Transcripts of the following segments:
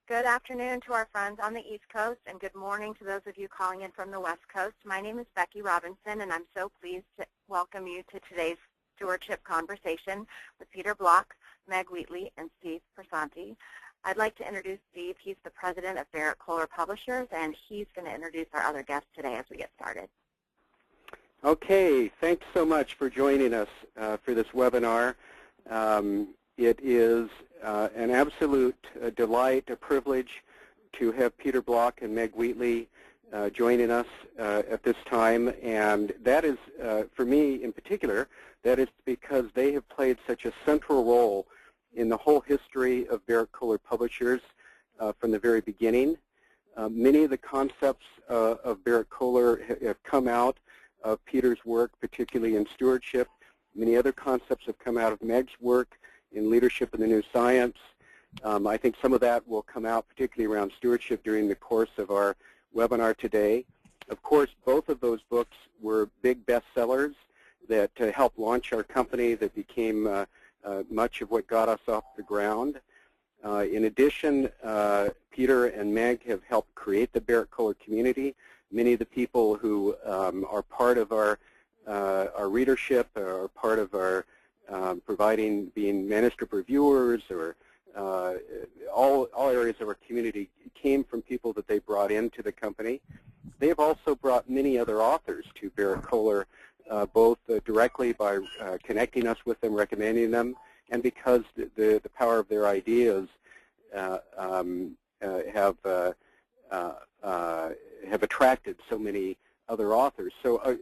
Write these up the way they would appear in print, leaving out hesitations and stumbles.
Good afternoon to our friends on the East Coast, and good morning to those of you calling in from the West Coast. My name is Becky Robinson, and I'm so pleased to welcome you to today's stewardship conversation with Peter Block, Meg Wheatley, and Steve Persanti. I'd like to introduce Steve. He's the president of Barrett Kohler Publishers, and he's going to introduce our other guests today as we get started. Okay, thanks so much for joining us for this webinar. It is an absolute delight, a privilege to have Peter Block and Meg Wheatley joining us at this time, and that is, for me in particular, that is because they have played such a central role in the whole history of Barrett Kohler Publishers from the very beginning. Many of the concepts of Barrett Kohler have come out of Peter's work, particularly in stewardship. Many other concepts have come out of Meg's work in leadership in the new science. I think some of that will come out particularly around stewardship during the course of our webinar today. Of course, both of those books were big bestsellers that helped launch our company, that became much of what got us off the ground. In addition, Peter and Meg have helped create the Barrett Kohler community. Many of the people who are part of our readership, are part of our being manuscript reviewers, or all areas of our community came from people that they brought into the company. They have also brought many other authors to Barrett Kohler, both directly by connecting us with them, recommending them, and because the power of their ideas have attracted so many other authors. So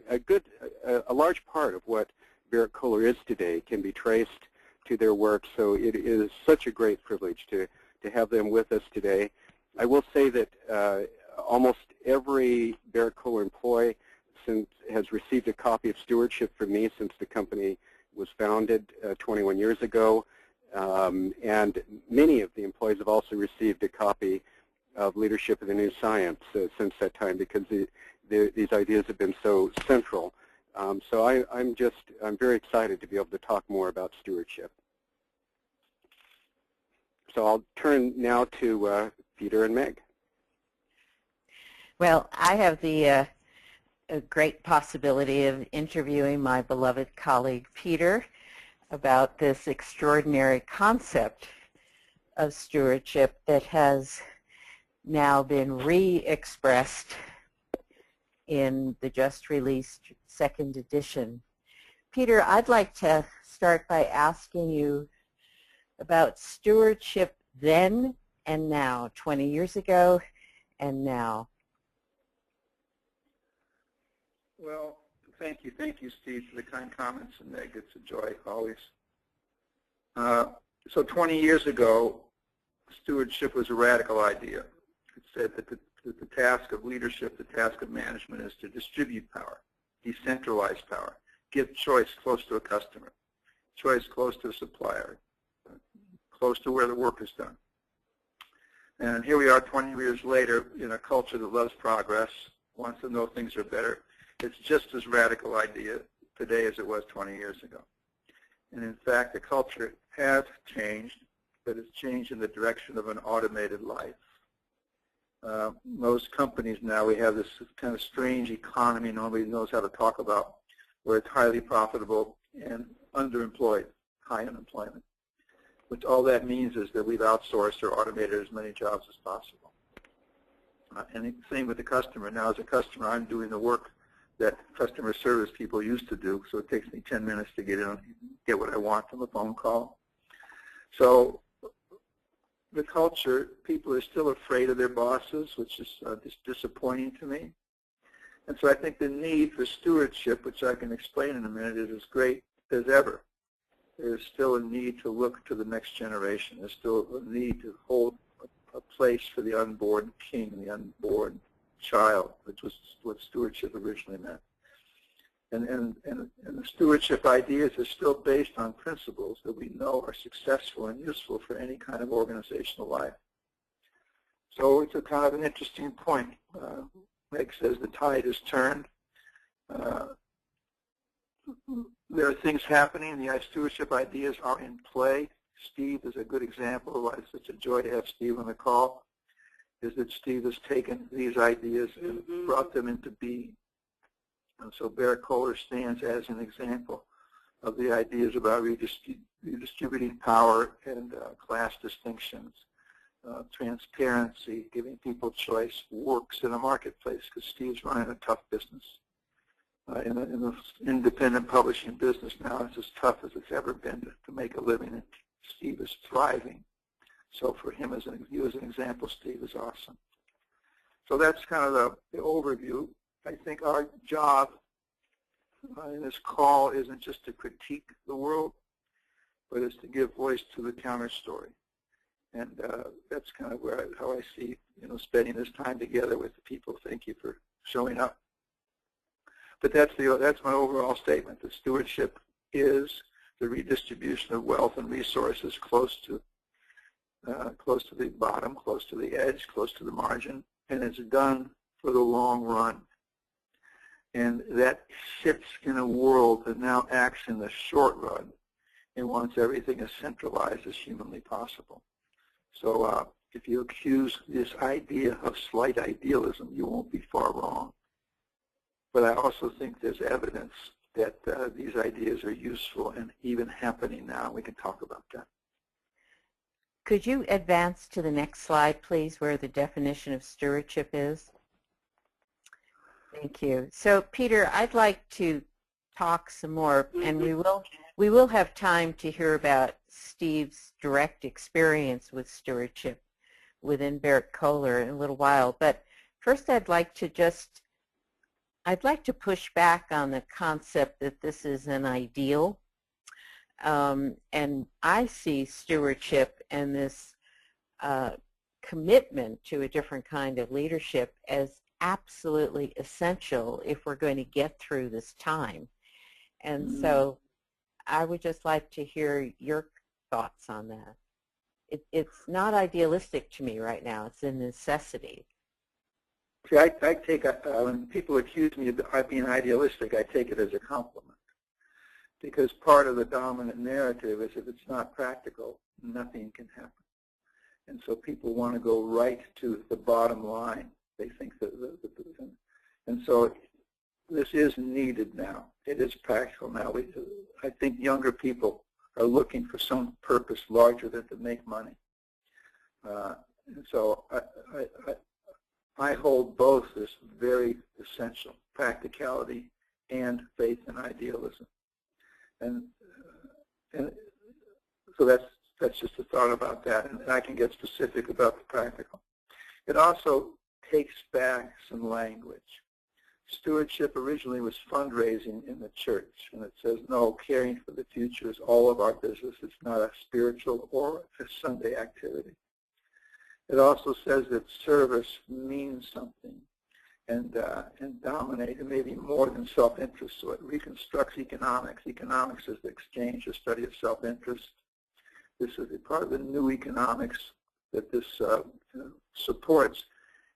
a large part of what Barrett Kohler is today can be traced to their work. So it is such a great privilege to have them with us today. I will say that almost every Barrett Kohler employee has received a copy of Stewardship from me since the company was founded 21 years ago. And many of the employees have also received a copy of Leadership in the New Science since that time, because these ideas have been so central. So I'm very excited to be able to talk more about stewardship. So I'll turn now to Peter and Meg. Well, I have the great possibility of interviewing my beloved colleague Peter about this extraordinary concept of stewardship that has now been re-expressed in the just released second edition. Peter, I'd like to start by asking you about stewardship then and now, 20 years ago and now. Well, thank you, Steve, for the kind comments, and Meg, it's a joy always. So 20 years ago, stewardship was a radical idea. It said that the task of leadership, the task of management, is to distribute power, decentralize power, give choice close to a customer, choice close to a supplier, close to where the work is done. And here we are 20 years later in a culture that loves progress, wants to know things are better. It's just as radical idea today as it was 20 years ago. And in fact, the culture has changed, but it's changed in the direction of an automated life. Most companies now, we have this kind of strange economy nobody knows how to talk about, where it's highly profitable and underemployed, high unemployment. Which all that means is that we've outsourced or automated as many jobs as possible. And the same with the customer. Now, as a customer, I'm doing the work that customer service people used to do, so it takes me 10 minutes to get what I want from a phone call. So the culture, people are still afraid of their bosses, which is just disappointing to me. And so I think the need for stewardship, which I can explain in a minute, is as great as ever. There's still a need to look to the next generation. There's still a need to hold a place for the unborn king, the unborn child, which was what stewardship originally meant. And the stewardship ideas are still based on principles that we know are successful and useful for any kind of organizational life. So it's a kind of an interesting point. Meg says the tide has turned. There are things happening. The stewardship ideas are in play. Steve is a good example of why it's such a joy to have Steve on the call. is that Steve has taken these ideas and brought them into being. And so Barrett Kohler stands as an example of the ideas about redistributing power and class distinctions. Transparency, giving people choice, works in a marketplace, because Steve's running a tough business. In the independent publishing business now, it's as tough as it's ever been to make a living, and Steve is thriving. So for him, as an example, Steve is awesome. So that's kind of the overview. I think our job in this call isn't just to critique the world, but is to give voice to the counter story. And that's kind of how I see, spending this time together with the people. Thank you for showing up. But that's my overall statement. The stewardship is the redistribution of wealth and resources close to the bottom, close to the edge, close to the margin, and it's done for the long run. And that sits in a world that now acts in the short run and wants everything as centralized as humanly possible. So if you accuse this idea of slight idealism, you won't be far wrong. But I also think there's evidence that these ideas are useful and even happening now. We can talk about that. Could you advance to the next slide, please, where the definition of stewardship is? Thank you. So, Peter, I'd like to talk some more, and we will have time to hear about Steve's direct experience with stewardship within Barrett Kohler in a little while. But first, I'd like to push back on the concept that this is an ideal. And I see stewardship and this commitment to a different kind of leadership as absolutely essential if we're going to get through this time. And so I would just like to hear your thoughts on that. It's not idealistic to me right now. It's a necessity. See, I take when people accuse me of being idealistic, I take it as a compliment. Because part of the dominant narrative is if it's not practical, nothing can happen. And so people want to go right to the bottom line. They think that, and so this is needed now. It is practical now. I think younger people are looking for some purpose larger than to make money. And so I hold both as very essential, practicality and faith and idealism. And so that's just a thought about that, and I can get specific about the practical. It also takes back some language. Stewardship originally was fundraising in the church, and it says, no, caring for the future is all of our business. It's not a spiritual or a Sunday activity. It also says that service means something and dominate, and maybe more than self-interest. So it reconstructs economics. Economics is the exchange or study of self-interest. This is a part of the new economics that this supports,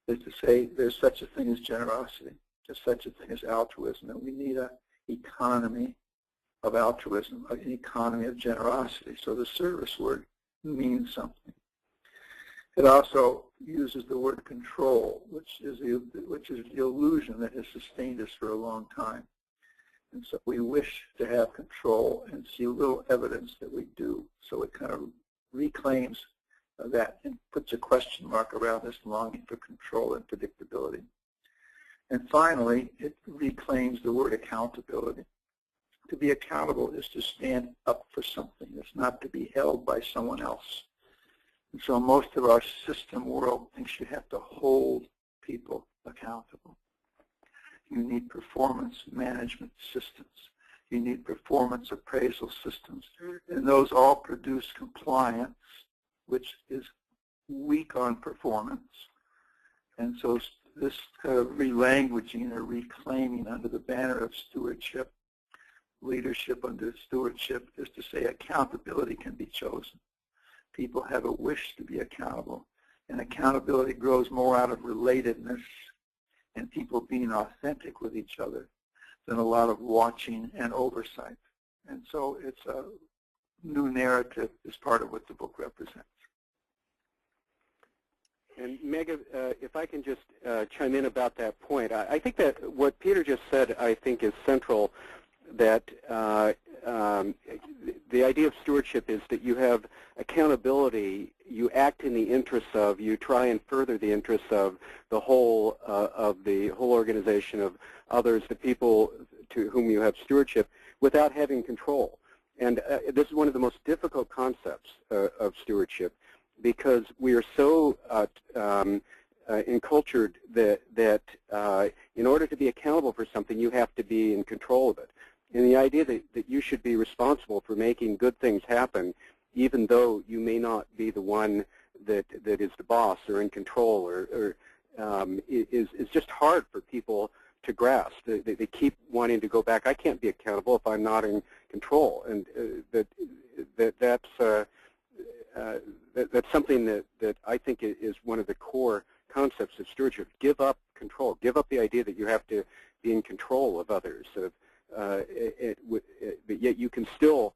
is to say there's such a thing as generosity. There's such a thing as altruism, and we need an economy of altruism, an economy of generosity. So the service word means something. It also uses the word control, which is the illusion that has sustained us for a long time. And so we wish to have control and see little evidence that we do. So it kind of reclaims that and puts a question mark around this longing for control and predictability. And finally, it reclaims the word accountability. To be accountable is to stand up for something. It's not to be held by someone else. And so most of our system world thinks you have to hold people accountable. You need performance management systems. You need performance appraisal systems. And those all produce compliance, which is weak on performance. And so this kind of relanguaging or reclaiming under the banner of stewardship, leadership under stewardship, is to say accountability can be chosen. People have a wish to be accountable, and accountability grows more out of relatedness and people being authentic with each other than a lot of watching and oversight. And so it's a new narrative is part of what the book represents. And Meg, if I can just chime in about that point, I think that what Peter just said, I think, is central. That the idea of stewardship is that you have accountability. You act in the interests of. You try and further the interests of the whole organization, of others, the people to whom you have stewardship, without having control. And this is one of the most difficult concepts of stewardship, because we are so encultured that in order to be accountable for something, you have to be in control of it. And the idea that you should be responsible for making good things happen, even though you may not be the one that is the boss or in control, is just hard for people to grasp. They keep wanting to go back. I can't be accountable if I'm not in control, and that's something that I think is one of the core concepts of stewardship. Give up control. Give up the idea that you have to be in control of others. But yet you can still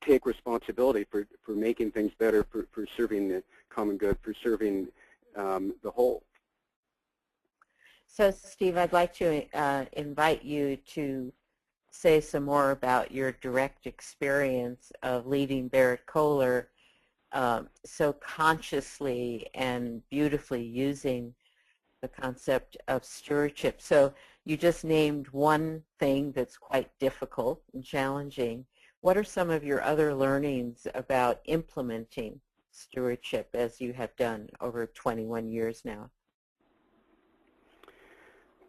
take responsibility for making things better, for serving the common good, for serving the whole. So, Steve, I'd like to invite you to say some more about your direct experience of leading Barrett-Kohler so consciously and beautifully using the concept of stewardship. So you just named one thing that's quite difficult and challenging. What are some of your other learnings about implementing stewardship as you have done over 21 years now?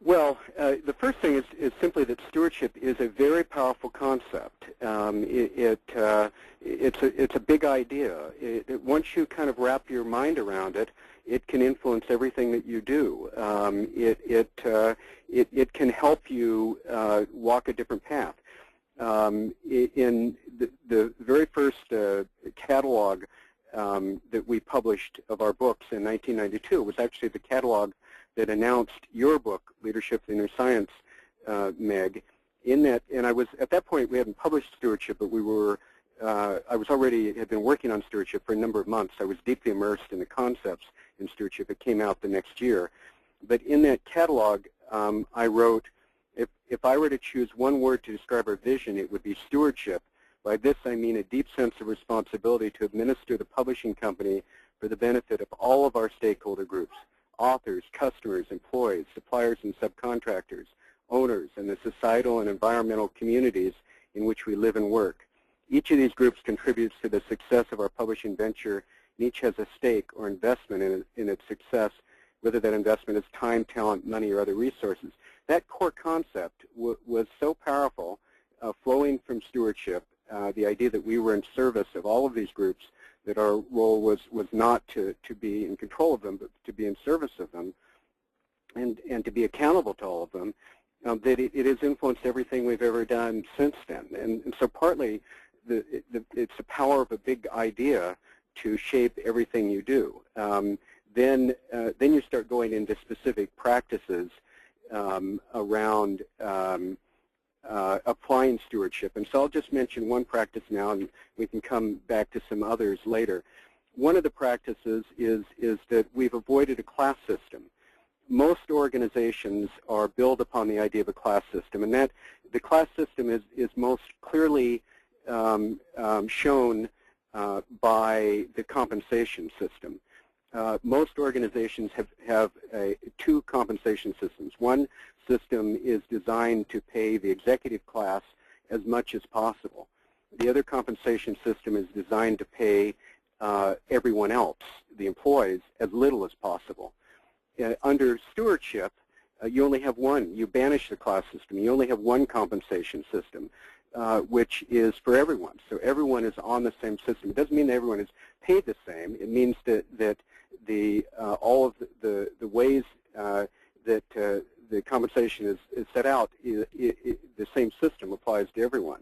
Well, the first thing is simply that stewardship is a very powerful concept. It's a big idea. Once you kind of wrap your mind around it, it can influence everything that you do. It can help you walk a different path. In the very first catalog that we published of our books in 1992 was actually the catalog that announced your book, Leadership in Inner Science, Meg. In that, and I was at that point, we hadn't published stewardship, but we were. I had been working on stewardship for a number of months. I was deeply immersed in the concepts in stewardship. It came out the next year. But in that catalog, I wrote, if I were to choose one word to describe our vision, it would be stewardship. By this, I mean a deep sense of responsibility to administer the publishing company for the benefit of all of our stakeholder groups: authors, customers, employees, suppliers and subcontractors, owners, and the societal and environmental communities in which we live and work. Each of these groups contributes to the success of our publishing venture, and each has a stake or investment in its success, whether that investment is time, talent, money, or other resources. That core concept was so powerful, flowing from stewardship, the idea that we were in service of all of these groups, that our role was not to be in control of them, but to be in service of them, and to be accountable to all of them, that it has influenced everything we've ever done since then. And so partly it's the power of a big idea to shape everything you do. Then you start going into specific practices around applying stewardship. And so I'll just mention one practice now, and we can come back to some others later. One of the practices is that we've avoided a class system. Most organizations are built upon the idea of a class system, and that the class system is most clearly shown by the compensation system. Most organizations have two compensation systems. One system is designed to pay the executive class as much as possible. The other compensation system is designed to pay everyone else, the employees, as little as possible. Under stewardship, you only have one. You banish the class system. You only have one compensation system, which is for everyone. So everyone is on the same system. It doesn't mean that everyone is paid the same. It means that all of the ways that the compensation is set out, the same system applies to everyone.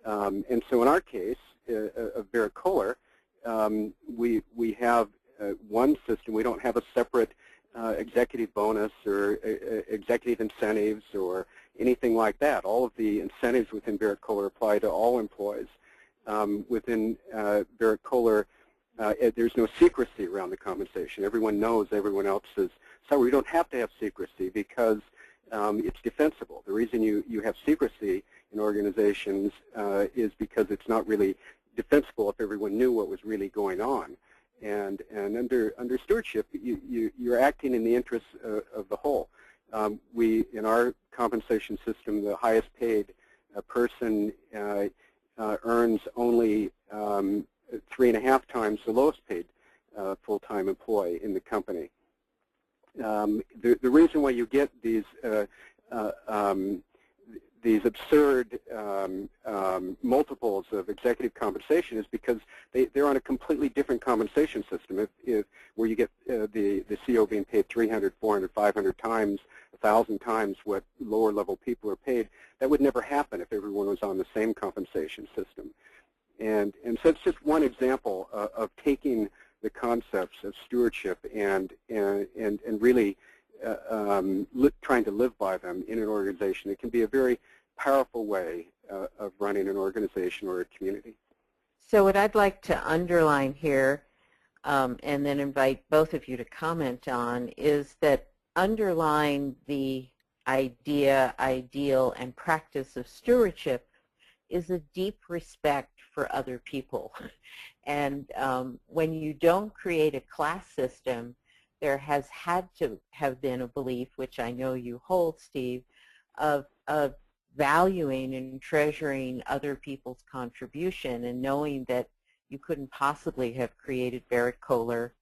And so in our case of Barrett-Kohler, we have one system. We don't have a separate executive bonus or executive incentives or anything like that. All of the incentives within Barrett-Kohler apply to all employees. Within Barrett-Kohler, there's no secrecy around the compensation. Everyone knows everyone else's salary. You don't have to have secrecy because it's defensible. The reason you have secrecy in organizations is because it's not really defensible if everyone knew what was really going on. And under stewardship, you're acting in the interests of the whole. In our compensation system, the highest paid person earns only 3.5 times the lowest paid full-time employee in the company. The reason why you get these absurd multiples of executive compensation is because they're on a completely different compensation system. Where you get the CEO being paid 300, 400, 500 times, 1,000 times what lower level people are paid, that would never happen if everyone was on the same compensation system. And so it's just one example of taking the concepts of stewardship and really trying to live by them in an organization. It can be a very powerful way of running an organization or a community. So what I'd like to underline here, and then invite both of you to comment on, is that underlying the idea, ideal, and practice of stewardship is a deep respect for other people. And when you don't create a class system, there has had to have been a belief, which I know you hold, Steve, of valuing and treasuring other people's contribution and knowing that you couldn't possibly have created Barrett Kohler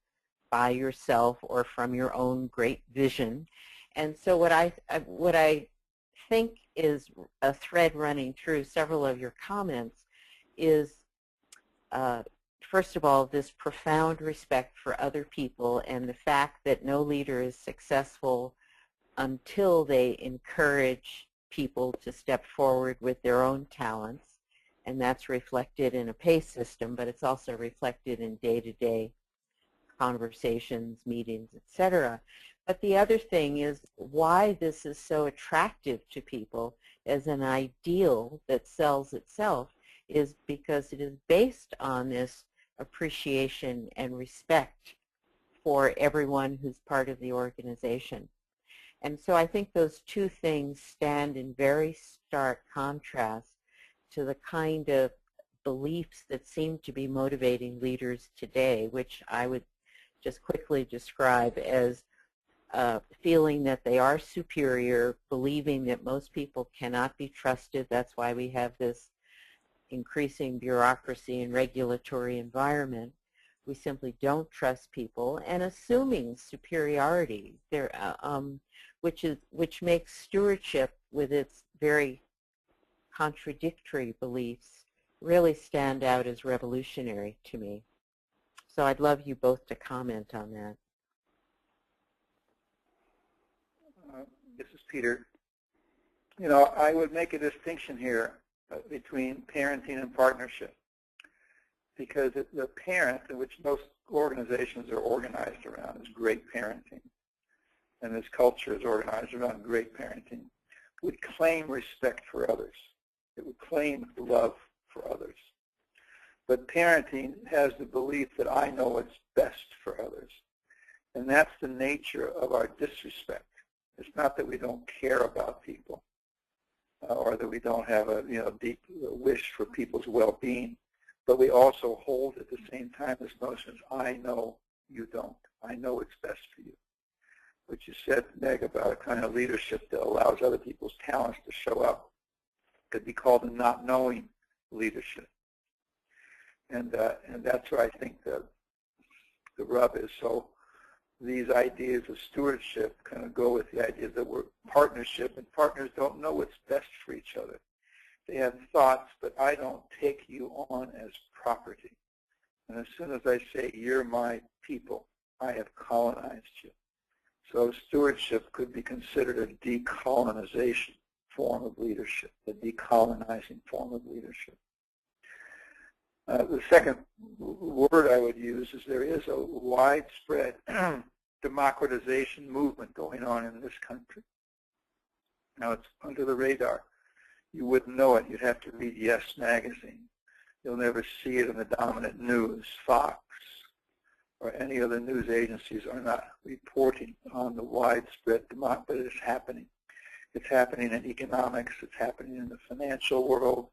by yourself or from your own great vision. And so what I think is a thread running through several of your comments is, first of all, this profound respect for other people and the fact that no leader is successful until they encourage people to step forward with their own talents, and that's reflected in a pay system, but it's also reflected in day-to-day conversations, meetings, etc. But the other thing is why this is so attractive to people as an ideal that sells itself is because it is based on this appreciation and respect for everyone who's part of the organization. And so I think those two things stand in very stark contrast to the kind of beliefs that seem to be motivating leaders today, which I would just quickly describe as feeling that they are superior, believing that most people cannot be trusted. That's why we have this increasing bureaucracy and regulatory environment. We simply don't trust people, and assuming superiority, which makes stewardship with its very contradictory beliefs really stand out as revolutionary to me. So I'd love you both to comment on that. This is Peter. You know, I would make a distinction here between parenting and partnership, because the parent, in which most organizations are organized around, is great parenting, and this culture is organized around great parenting, would claim respect for others. It would claim love for others. But parenting has the belief that I know what's best for others. And that's the nature of our disrespect. It's not that we don't care about people or that we don't have a deep wish for people's well-being, but we also hold at the same time this notion of I know you don't. I know what's best for you. What you said, Meg, about a kind of leadership that allows other people's talents to show up could be called a not knowing leadership. And that's where I think the rub is. So these ideas of stewardship kind of go with the idea that we're partnership, and partners don't know what's best for each other. They have thoughts, but I don't take you on as property. And as soon as I say, you're my people, I have colonized you. So stewardship could be considered a decolonization form of leadership, a decolonizing form of leadership. The second word I would use is there is a widespread democratization movement going on in this country. Now, it's under the radar. You wouldn't know it. You'd have to read Yes magazine. You'll never see it in the dominant news, Fox, or any other news agencies are not reporting on the widespread democracy that is happening. It's happening in economics. It's happening in the financial world.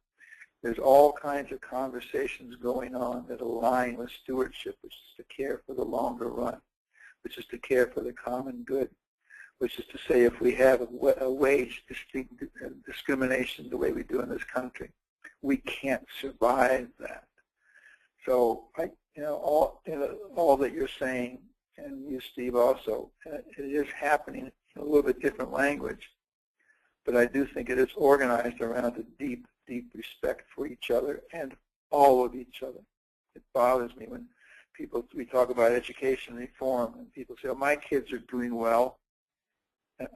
There's all kinds of conversations going on that align with stewardship, which is to care for the longer run, which is to care for the common good, which is to say if we have a wage discrimination the way we do in this country, we can't survive that. So, all that you're saying, and you, Steve, also, it is happening in a little bit different language, but I do think it is organized around a deep, deep respect for each other and all of each other. It bothers me when we talk about education reform and people say, oh, my kids are doing well.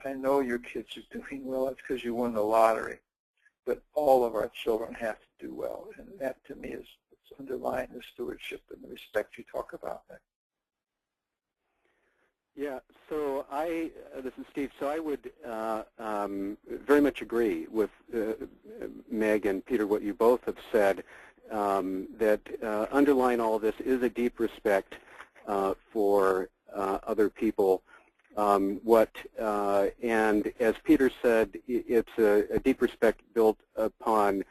I know your kids are doing well. It's because you won the lottery. But all of our children have to do well. And that, to me, is underlying the stewardship and the respect you talk about. Yeah, so this is Steve, so I would very much agree with Meg and Peter, what you both have said, that underlying all of this is a deep respect for other people. And as Peter said, it's a deep respect built upon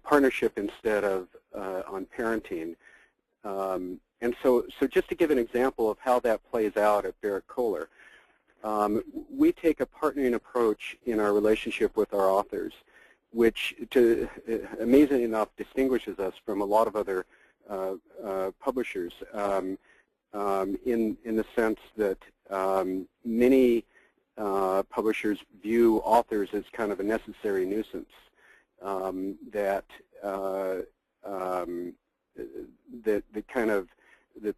partnership instead of on parenting. And so just to give an example of how that plays out at Barrett-Kohler, we take a partnering approach in our relationship with our authors, which, amazingly enough, distinguishes us from a lot of other publishers in the sense that many publishers view authors as kind of a necessary nuisance, that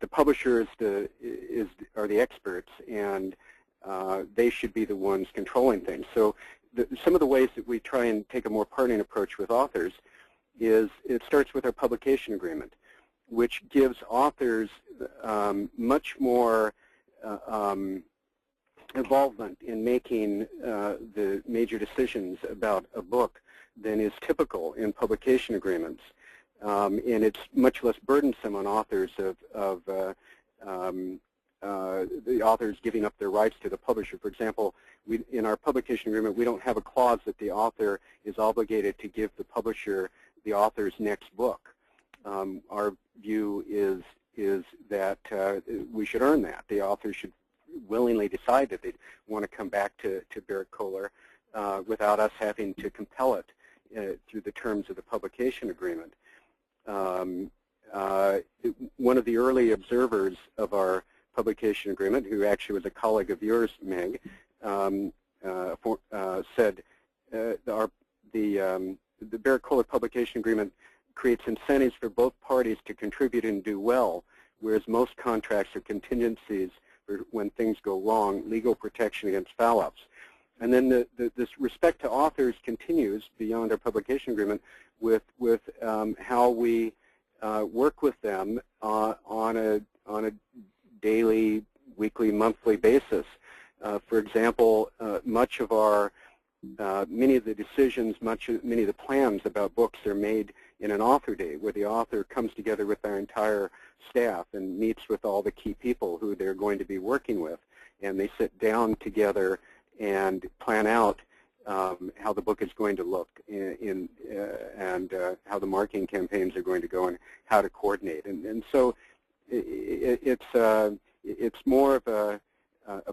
the publisher are the experts, and they should be the ones controlling things. So some of the ways that we try and take a more partnering approach with authors is it starts with our publication agreement, which gives authors much more involvement in making the major decisions about a book than is typical in publication agreements. And it's much less burdensome on authors of the authors giving up their rights to the publisher. For example, in our publication agreement, we don't have a clause that the author is obligated to give the publisher the author's next book. Our view is that we should earn that. The author should willingly decide that they want to come back to Barrett-Kohler without us having to compel it through the terms of the publication agreement. One of the early observers of our publication agreement, who actually was a colleague of yours, Meg, said the Barrett-Kohler publication agreement creates incentives for both parties to contribute and do well, whereas most contracts are contingencies for when things go wrong, legal protection against foul-ups. And then this respect to authors continues beyond our publication agreement with how we work with them on a daily, weekly, monthly basis. For example, much of our many of the decisions, many of the plans about books are made in an author day, where the author comes together with their entire staff and meets with all the key people who they're going to be working with, and they sit down together and plan out how the book is going to look and how the marketing campaigns are going to go and how to coordinate. And so it's more of a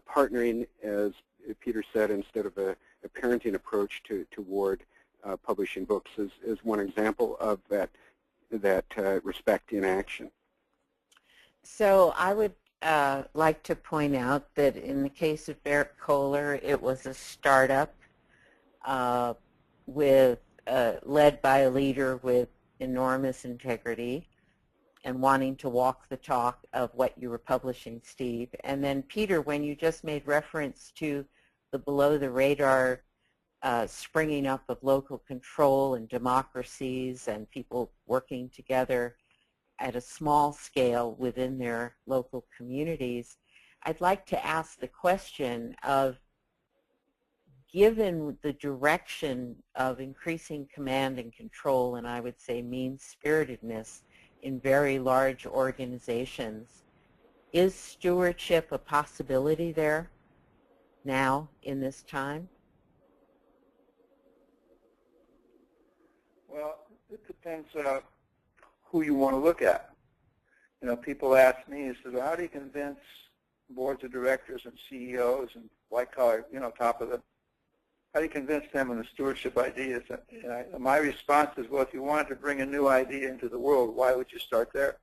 partnering, as Peter said, instead of a parenting approach toward publishing books is one example of that respect in action. So I would like to point out that in the case of Barrett-Kohler, it was a startup led by a leader with enormous integrity and wanting to walk the talk of what you were publishing, Steve. And then, Peter, when you just made reference to the below-the-radar springing up of local control and democracies and people working together at a small scale within their local communities, I'd like to ask the question of, given the direction of increasing command and control, and I would say mean-spiritedness in very large organizations, Is stewardship a possibility there now in this time? Well, it depends who you want to look at. You know, people ask me, well, how do you convince boards of directors and CEOs and white-collar, you know, how do you convince them of the stewardship ideas? And my response is, well, if you wanted to bring a new idea into the world, why would you start there?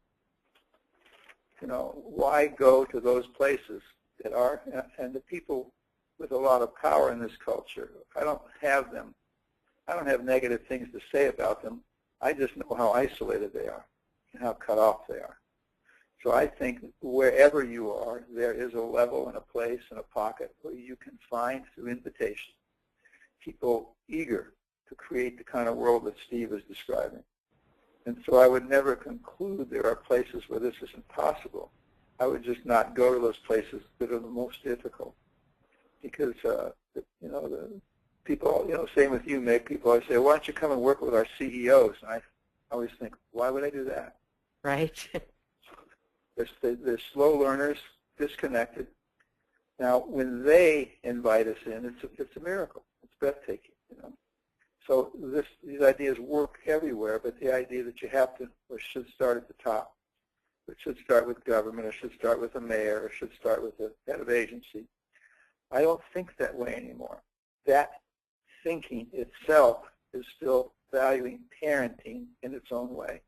You know, why go to those places that are, and the people with a lot of power in this culture, I don't have negative things to say about them. I just know how isolated they are and how cut off they are. So I think wherever you are, there is a level and a place and a pocket where you can find, through invitation, people eager to create the kind of world that Steve is describing. And so I would never conclude there are places where this isn't possible. I would just not go to those places that are the most difficult. Because, you know, the people, you know, same with you, Meg, people always say, why don't you come and work with our CEOs? And I always think, why would I do that? Right. They're slow learners, disconnected. Now, when they invite us in, it's a miracle. It's breathtaking, you know. So these ideas work everywhere, but the idea that you have to or should start at the top. It should start with government, or should start with a mayor, or should start with the head of agency. I don't think that way anymore. That thinking itself is still valuing parenting in its own way.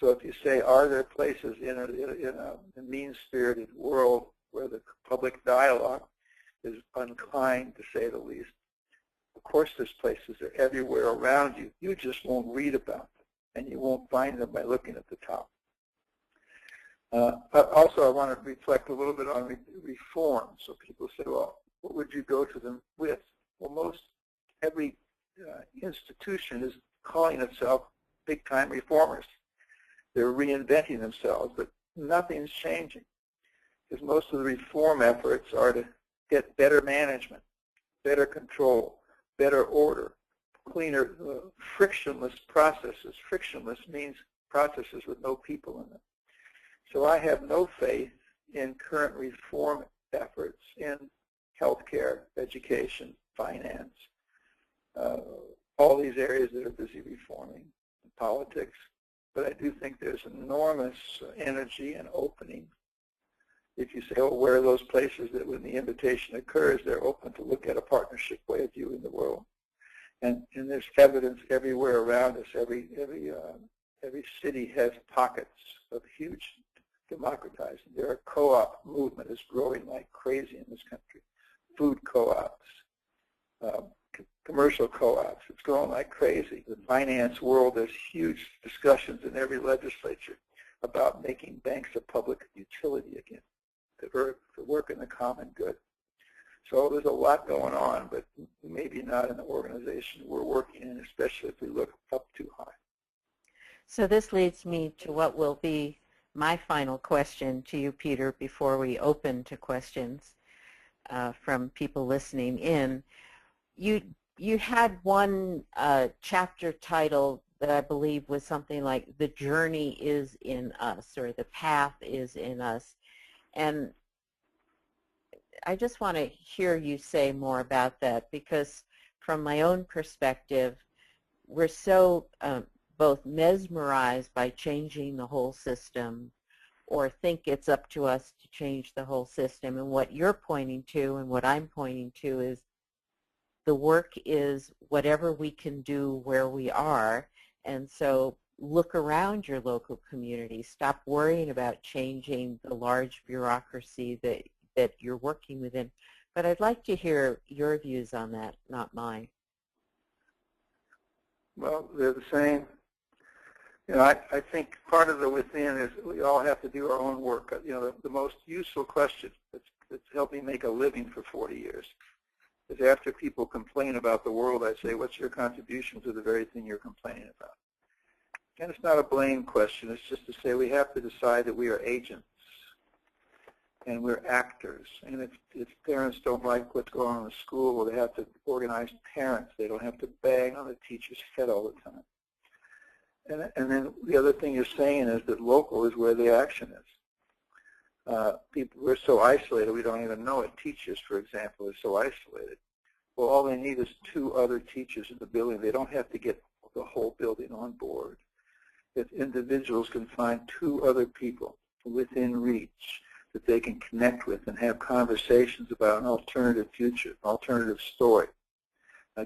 So if you say, are there places in a mean-spirited world where the public dialogue is unkind, to say the least? Of course there's places. They're everywhere around you. You just won't read about them, and you won't find them by looking at the top. Also, I want to reflect a little bit on reform. So people say, well, what would you go to them with? Well, every institution is calling itself big-time reformers. They're reinventing themselves, but nothing's changing, because most of the reform efforts are to get better management, better control, better order, cleaner, frictionless processes. Frictionless means processes with no people in them. So I have no faith in current reform efforts in healthcare, education, finance, all these areas that are busy reforming, politics. But I do think there's enormous energy and opening. If you say, oh, where are those places that when the invitation occurs, they're open to look at a partnership way of viewing the world. And there's evidence everywhere around us. Every city has pockets of huge democratizing. There are co-op movement is growing like crazy in this country. Food co-ops, commercial co-ops, it's growing like crazy. The finance world, there's huge discussions in every legislature about making banks a public utility again, to work in the common good. So there's a lot going on, but maybe not in the organization we're working in, especially if we look up too high. So this leads me to what will be my final question to you, Peter, before we open to questions from people listening in. You had one chapter title that I believe was something like "The Journey is in Us," or "The Path is in Us." And I just want to hear you say more about that, because from my own perspective, we're so both mesmerized by changing the whole system, or think it's up to us to change the whole system. And what you're pointing to and what I'm pointing to is the work is whatever we can do where we are. And so look around your local community. Stop worrying about changing the large bureaucracy that you're working within. But I'd like to hear your views on that, not mine. Well, they're the same. You know, I think part of the within is we all have to do our own work. You know, the most useful question that's helped me make a living for 40 years is after people complain about the world, I say, what's your contribution to the very thing you're complaining about? And it's not a blame question. It's just to say we have to decide that we are agents and we're actors. And if parents don't like what's going on in the school, well, they have to organize parents. They don't have to bang on the teacher's head all the time. And then the other thing you're saying is that local is where the action is. we're so isolated we don't even know it. Teachers, for example, are so isolated. Well, all they need is 2 other teachers in the building. They don't have to get the whole building on board. If individuals can find 2 other people within reach that they can connect with and have conversations about an alternative future, an alternative story,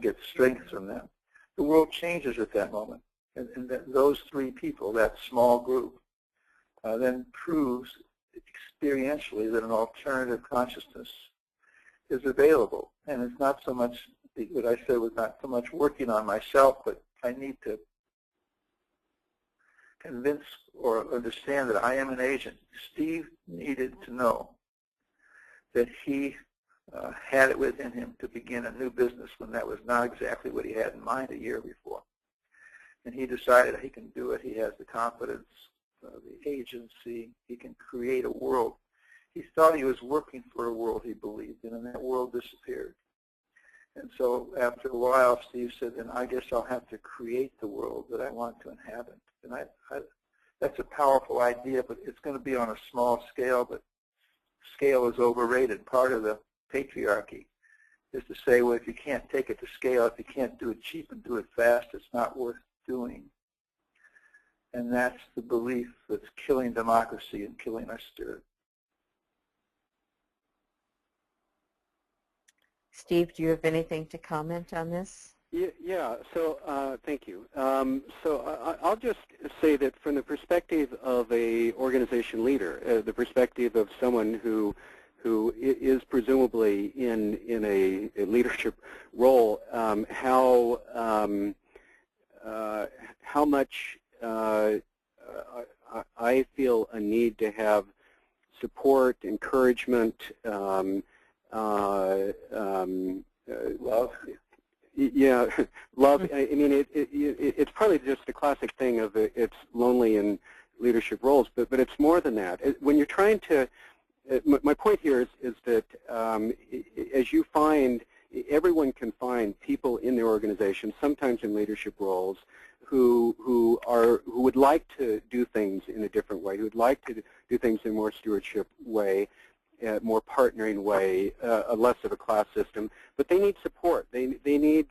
get strength from them, the world changes at that moment. And those 3 people, that small group, then proves experientially that an alternative consciousness is available. And it's not so much, what I said was not so much working on myself, but I need to convince or understand that I am an agent. Steve needed to know that he had it within him to begin a new business when that was not exactly what he had in mind a year before. And he decided he can do it. He has the confidence, the agency. He can create a world. He thought he was working for a world he believed in, and that world disappeared. And so after a while, Steve said, then I guess I'll have to create the world that I want to inhabit. And that's a powerful idea, but it's going to be on a small scale, but scale is overrated. Part of the patriarchy is to say, well, if you can't take it to scale, if you can't do it cheap and do it fast, it's not worth doing. And that's the belief that's killing democracy and killing our spirit. Steve, do you have anything to comment on this? Yeah, so thank you. So I'll just say that from the perspective of a organization leader, the perspective of someone who is presumably in a leadership role, how much I feel a need to have support, encouragement, love. Yeah, love. I mean, it's probably just a classic thing of it's lonely in leadership roles, but it's more than that. When you're trying to, my point here is that as you find, everyone can find people in their organization, sometimes in leadership roles, who would like to do things in a different way, who would like to do things in a more stewardship way, more partnering way, less of a class system, but they need support. They need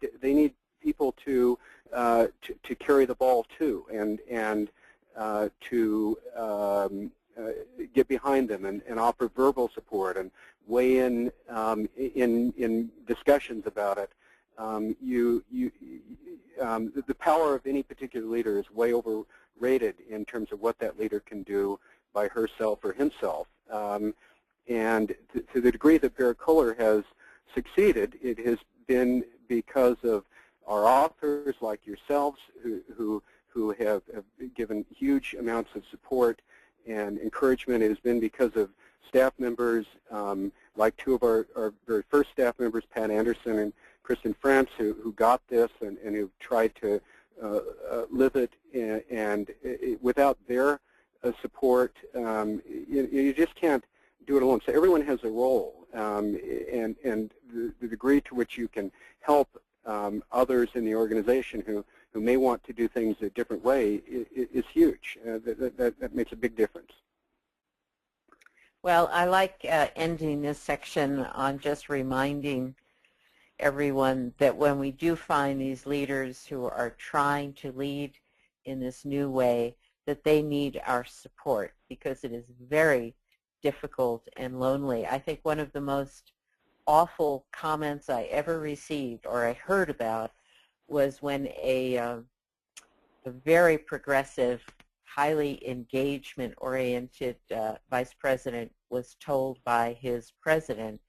people to carry the ball too, and to get behind them and offer verbal support and weigh in discussions about it. The power of any particular leader is way overrated in terms of what that leader can do by herself or himself. And to the degree that Barrett Kohler has succeeded, it has been because of our authors like yourselves who have given huge amounts of support and encouragement. It has been because of staff members like 2 of our very first staff members, Pat Anderson and Kristen France, who got this and who tried to live it. And without their support, you just can't do it alone. So everyone has a role, and the degree to which you can help others in the organization who may want to do things a different way is huge. That makes a big difference. Well, I like ending this section on just reminding everyone that when we do find these leaders who are trying to lead in this new way, that they need our support, because it is very difficult and lonely. I think one of the most awful comments I ever received or I heard about was when a very progressive, highly engagement-oriented vice president was told by his president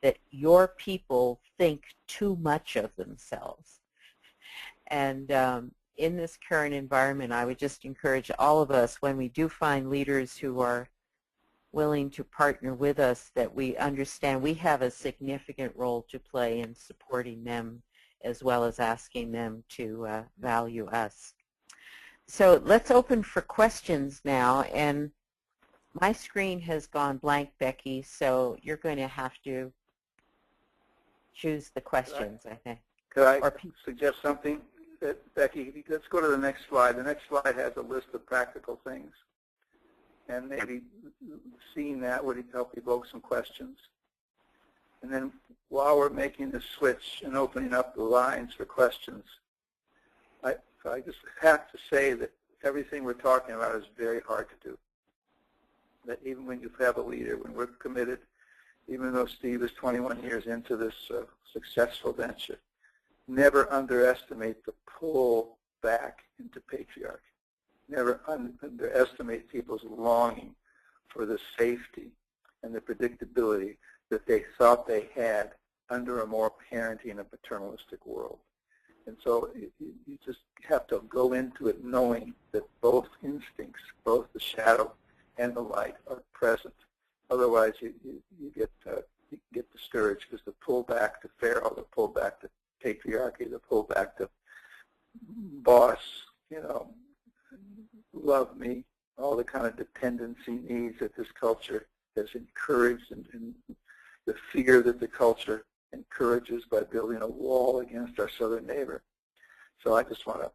that your people think too much of themselves. And in this current environment, I would just encourage all of us, when we do find leaders who are willing to partner with us, that we understand we have a significant role to play in supporting them as well as asking them to value us. So let's open for questions now, and my screen has gone blank, Becky, so you're going to have to choose the questions, I think. Could I suggest something? Becky, let's go to the next slide. The next slide has a list of practical things. and maybe seeing that would help evoke some questions. And then while we're making the switch and opening up the lines for questions, I just have to say that everything we're talking about is very hard to do. That even when you have a leader, when we're committed, even though Steve is 21 years into this successful venture, never underestimate the pull back into patriarchy. Never underestimate people's longing for the safety and the predictability that they thought they had under a more parenting and paternalistic world. And so you just have to go into it knowing that both instincts, both the shadow and the light, are present. Otherwise, you get discouraged, because the pull back to Pharaoh, the pull back to patriarchy, the pull back to boss, love me, all the kind of dependency needs that this culture has encouraged, and the fear that the culture encourages by building a wall against our southern neighbor. So I just want to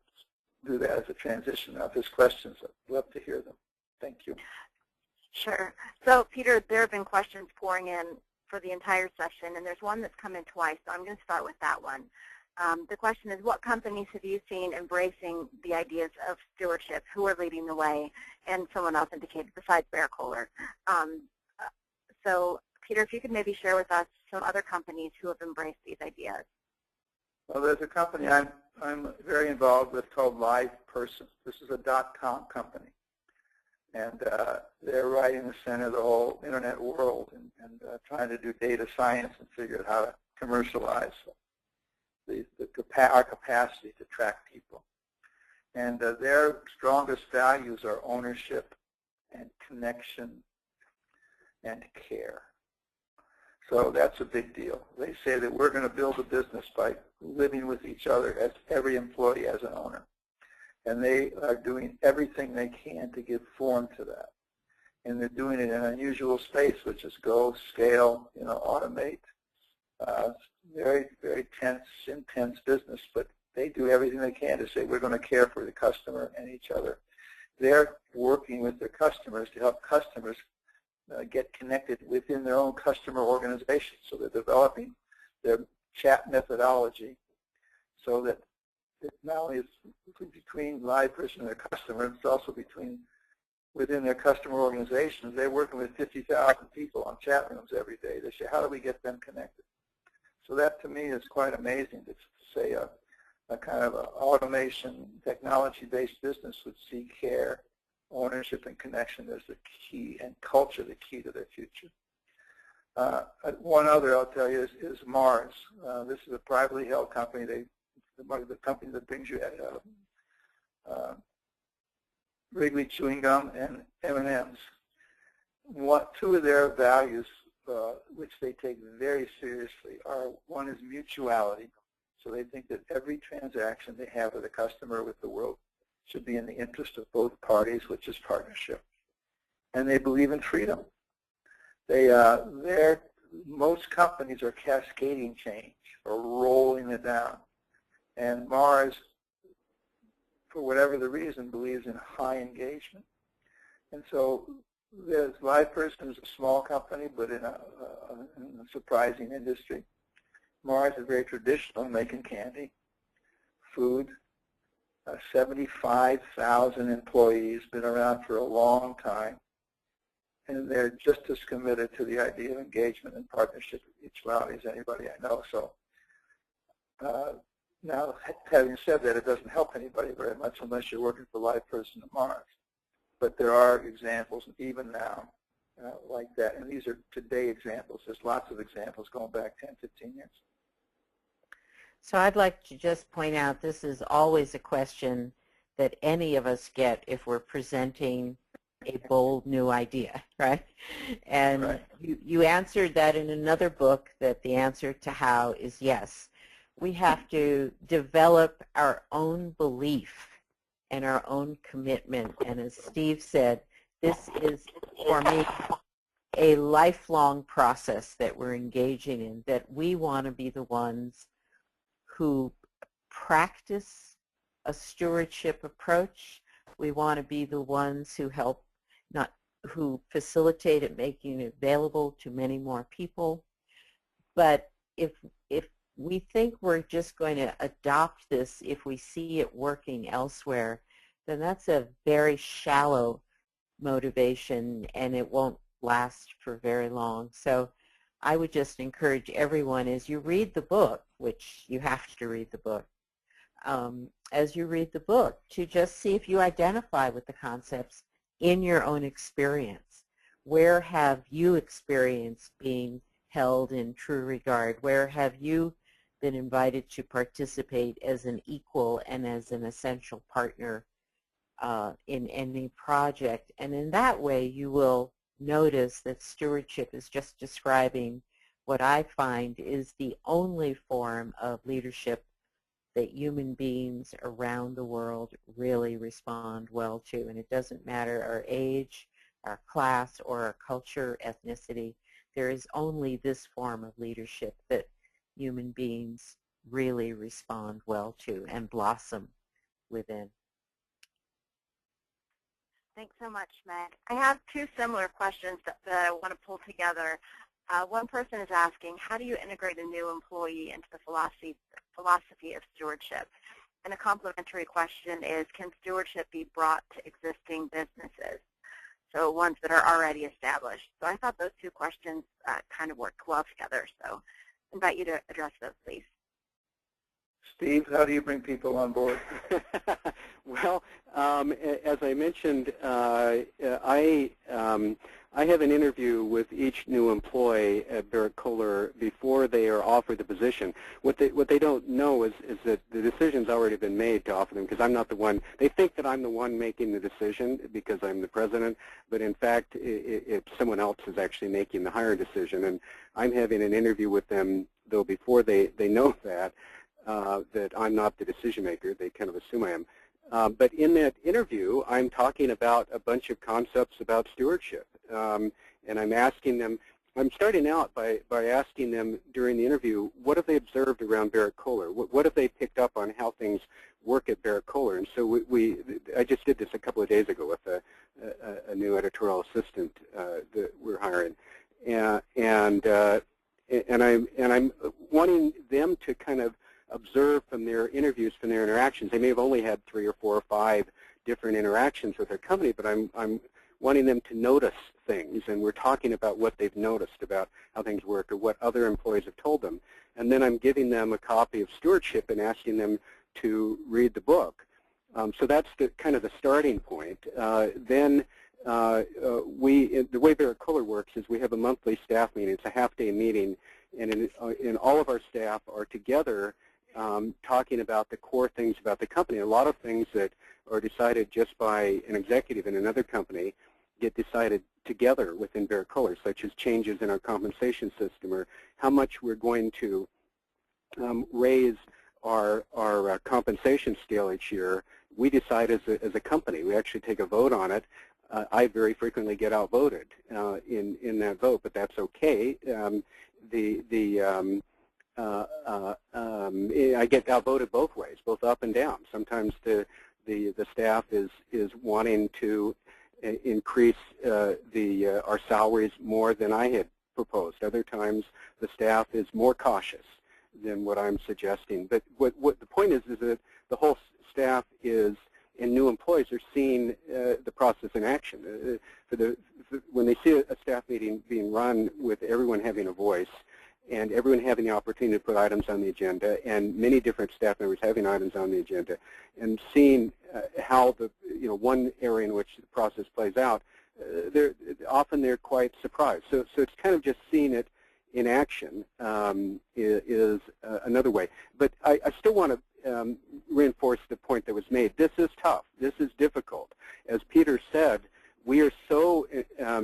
do that as a transition. Now, if there's questions, I'd love to hear them. Thank you. Sure. So, Peter, there have been questions pouring in for the entire session, and there's one that's come in twice, so I'm going to start with that one. The question is, what companies have you seen embracing the ideas of stewardship? Who are leading the way? And someone else indicated besides Bear Kohler. So, Peter, if you could maybe share with us some other companies who have embraced these ideas. Well, there's a company I'm very involved with called LivePerson. This is a .com company. And they're right in the center of the whole internet world, and trying to do data science and figure out how to commercialize our capacity to track people. And their strongest values are ownership and connection and care. So that's a big deal. They say that we're going to build a business by living with each other as every employee as an owner. And they are doing everything they can to give form to that. And they're doing it in an unusual space, which is go, scale, automate. Very, very intense business, but they do everything they can to say we're going to care for the customer and each other. They're working with their customers to help customers get connected within their own customer organization. So they're developing their chat methodology so that it not only is between LivePerson and their customer, it's also within their customer organizations. They're working with 50,000 people on chat rooms every day. They say, how do we get them connected? So that, to me, is quite amazing to say a kind of automation, technology-based business would see care, ownership, and connection as the key, and culture the key to their future. One other I'll tell you is Mars. This is a privately held company. The company that brings you Wrigley chewing gum and M&Ms. Two of their values, which they take very seriously, are one is mutuality. So they think that every transaction they have with a customer, with the world, should be in the interest of both parties, which is partnership. And they believe in freedom. Most companies are cascading change or rolling it down. And Mars, for whatever the reason, believes in high engagement. And so LivePerson is a small company, but in a surprising industry. Mars is very traditional, making candy, food. 75,000 employees, been around for a long time. And they're just as committed to the idea of engagement and partnership and mutuality as anybody I know. So now, having said that, it doesn't help anybody very much unless you're working for LivePerson at Mars. But there are examples, even now, like that. And these are today examples. There's lots of examples going back 10, 15 years. So I'd like to just point out this is always a question that any of us get if we're presenting a bold new idea, right? And right. You answered that in another book, that the answer to how is yes. We have to develop our own belief and our own commitment. And as Steve said, this is, for me, a lifelong process that we're engaging in, that we want to be the ones who practice a stewardship approach. We want to be the ones who help, who facilitate it, making it available to many more people. But if we think we're just going to adopt this if we see it working elsewhere, then that's a very shallow motivation, and it won't last for very long. So I would just encourage everyone, as you read the book, which you have to read the book, as you read the book, to just see if you identify with the concepts in your own experience. Where have you experienced being held in true regard? Where have you been invited to participate as an equal and as an essential partner in any project? And in that way, you will notice that stewardship is just describing what I find is the only form of leadership that human beings around the world really respond well to. And it doesn't matter our age, our class, or our culture, ethnicity. There is only this form of leadership that human beings really respond well to and blossom within. Thanks so much, Meg. I have two similar questions that I want to pull together. One person is asking, how do you integrate a new employee into the philosophy of stewardship? And a complementary question is, can stewardship be brought to existing businesses, so ones that are already established? So I thought those two questions kind of work well together, so I invite you to address those, please. Steve, how do you bring people on board? Well, as I mentioned, I have an interview with each new employee at Barrett-Kohler before they are offered the position. What they don't know is that the decision's already been made to offer them, because I'm not the one. They think that I'm the one making the decision because I'm the president, but in fact, someone else is actually making the hiring decision. And I'm having an interview with them, though, before they know that I'm not the decision maker. They kind of assume I am. But in that interview, I'm talking about a bunch of concepts about stewardship. And I'm asking them, I'm starting out by asking them during the interview, what have they observed around Barrett-Kohler? What have they picked up on how things work at Barrett-Kohler? And so I just did this a couple of days ago with a new editorial assistant that we're hiring. And I'm wanting them to kind of observe from their interviews, from their interactions. They may have only had 3 or 4 or 5 different interactions with their company, but I'm wanting them to notice things, and we're talking about what they've noticed about how things work or what other employees have told them. And then I'm giving them a copy of Stewardship and asking them to read the book. So that's kind of the starting point. Then the way Barrett-Kohler works is we have a monthly staff meeting. It's a half-day meeting, and all of our staff are together talking about the core things about the company. A lot of things that are decided just by an executive in another company get decided together within Barrett-Kohler, such as changes in our compensation system or how much we're going to raise our compensation scale each year. We decide as a company. We actually take a vote on it. I very frequently get outvoted in that vote, but that's okay. I get outvoted both ways, both up and down. Sometimes the staff is wanting to increase our salaries more than I had proposed. Other times the staff is more cautious than what I'm suggesting. But what the point is that the whole staff is, and new employees are seeing the process in action. When they see a staff meeting being run with everyone having a voice and everyone having the opportunity to put items on the agenda and many different staff members having items on the agenda and seeing how one area in which the process plays out, often they're quite surprised. So it's kind of just seeing it in action is another way. But I still want to reinforce the point that was made. This is tough. This is difficult. As Peter said, we are so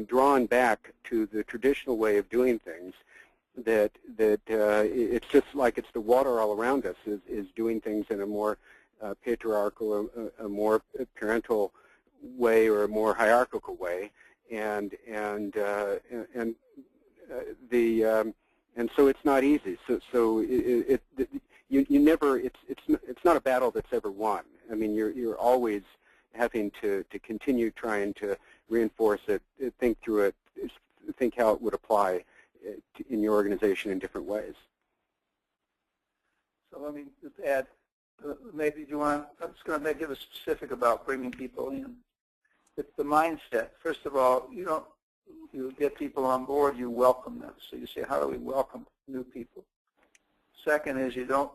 drawn back to the traditional way of doing things that it's just like it's the water all around us is doing things in a more patriarchal, a more parental way or a more hierarchical way, and so it's not easy. So you never, it's not a battle that's ever won. I mean, you're always having to continue trying to reinforce it, think through it, think how it would apply in your organization in different ways. So let me just add, maybe do you want, I'm just going to give a specific about bringing people in. It's the mindset. First of all, you get people on board, you welcome them. So you say, how do we welcome new people? Second is you don't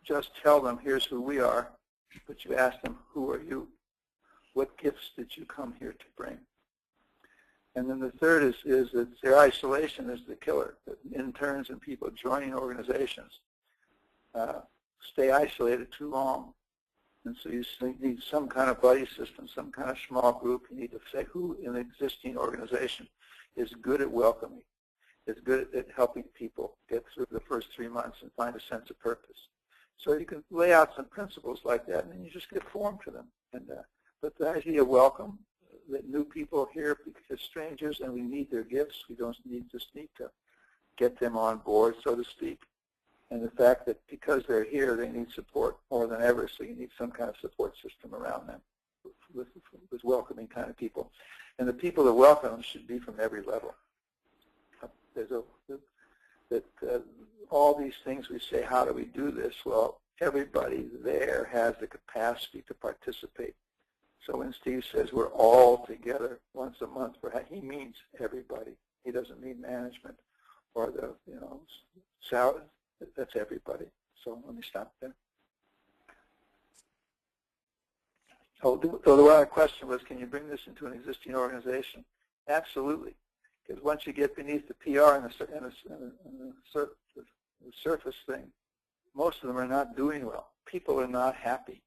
just tell them, here's who we are, but you ask them, who are you? What gifts did you come here to bring? And then the third is that their isolation is the killer. That interns and people joining organizations stay isolated too long. And so you need some kind of buddy system, some kind of small group. You need to say who in the existing organization is good at welcoming, is good at helping people get through the first 3 months and find a sense of purpose. So you can lay out some principles like that, and then you just get form to them. And but the idea of welcome, that new people are here because strangers, and we need their gifts. We don't just need to get them on board, so to speak. And the fact that because they're here, they need support more than ever, so you need some kind of support system around them with welcoming kind of people. And the people that welcome them should be from every level. All these things we say, how do we do this? Well, everybody there has the capacity to participate. So when Steve says we're all together once a month, he means everybody. He doesn't mean management or the salary. That's everybody. So let me stop there. So the other question was, can you bring this into an existing organization? Absolutely. Because once you get beneath the PR and the surface thing, most of them are not doing well. People are not happy.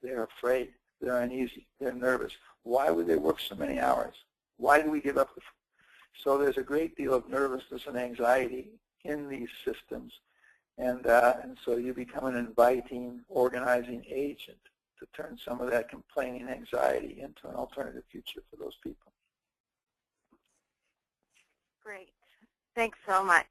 They're afraid. They're uneasy. They're nervous. Why would they work so many hours? Why do we give up? So there's a great deal of nervousness and anxiety in these systems. And so you become an inviting, organizing agent to turn some of that complaining anxiety into an alternative future for those people. Great. Thanks so much.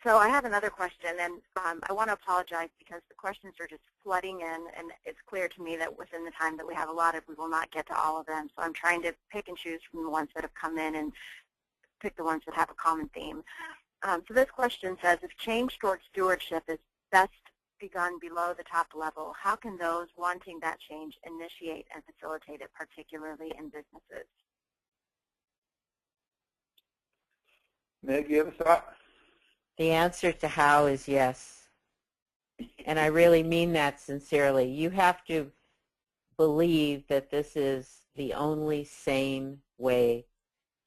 So I have another question, and I want to apologize because the questions are just flooding in, and it's clear to me that within the time that we have allotted, we will not get to all of them. So I'm trying to pick and choose from the ones that have come in and pick the ones that have a common theme. So this question says, if change toward stewardship is best begun below the top level, how can those wanting that change initiate and facilitate it, particularly in businesses? Meg, you have a thought? The answer to how is yes. And I really mean that sincerely. You have to believe that this is the only sane way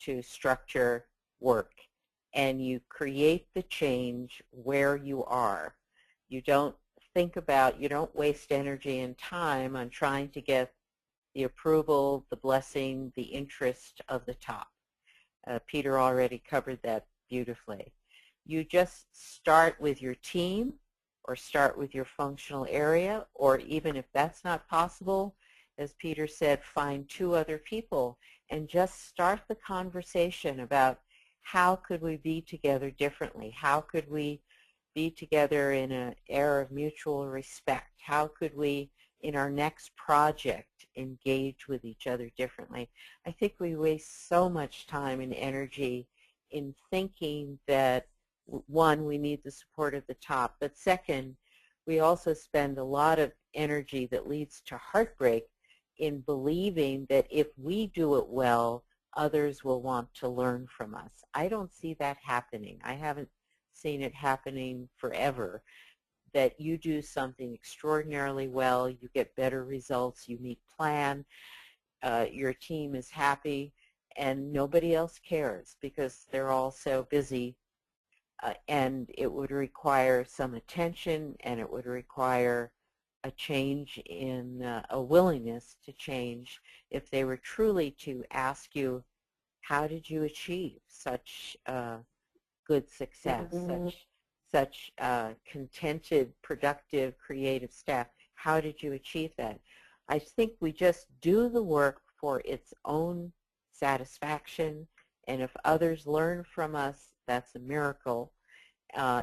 to structure work. And you create the change where you are. You don't you don't waste energy and time on trying to get the approval, the blessing, the interest of the top. Peter already covered that beautifully. You just start with your team or start with your functional area, or even if that's not possible, as Peter said, find 2 other people and just start the conversation about how could we be together differently? How could we be together in an era of mutual respect? How could we, in our next project, engage with each other differently? I think we waste so much time and energy in thinking that, one, we need the support of the top, but second, we also spend a lot of energy that leads to heartbreak in believing that if we do it well, others will want to learn from us. I don't see that happening. I haven't seen it happening forever, that you do something extraordinarily well, you get better results, you meet plan, your team is happy, and nobody else cares because they're all so busy. And it would require some attention, and it would require a change in a willingness to change if they were truly to ask you, how did you achieve such good success, such contented, productive, creative staff? How did you achieve that? I think we just do the work for its own satisfaction, and if others learn from us, that's a miracle.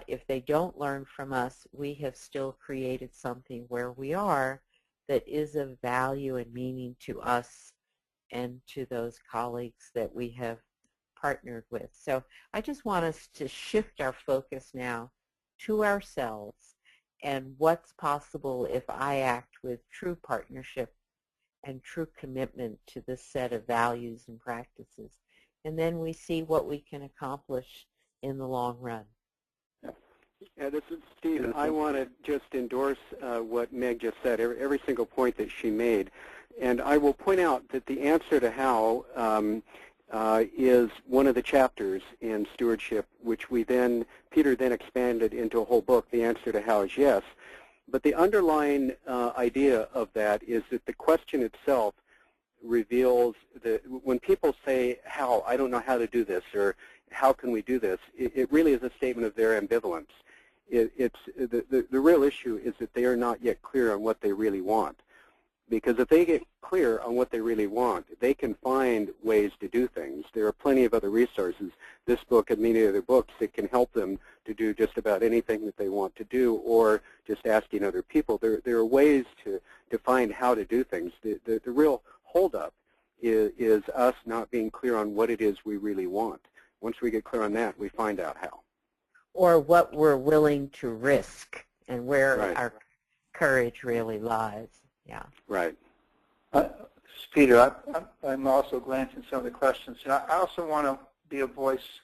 If they don't learn from us, we have still created something where we are that is of value and meaning to us and to those colleagues that we have partnered with. So I just want us to shift our focus now to ourselves and what's possible if I act with true partnership and true commitment to this set of values and practices. And then we see what we can accomplish in the long run. Yeah, this is Steve. I want to just endorse what Meg just said, every single point that she made. And I will point out that the answer to how is one of the chapters in Stewardship, which Peter then expanded into a whole book. The answer to how is yes. But the underlying idea of that is that the question itself reveals that when people say how, I don't know how to do this, or how can we do this, it really is a statement of their ambivalence. The real issue is that they are not yet clear on what they really want. Because if they get clear on what they really want, they can find ways to do things. There are plenty of other resources, this book and many other books, that can help them to do just about anything that they want to do, or just asking other people. There are ways to find how to do things. The real holdup is us not being clear on what it is we really want. Once we get clear on that, we find out how. Or what we're willing to risk and where Right. our courage really lies. Yeah. Right. Peter, I'm also glancing some of the questions. And I also want to be a voice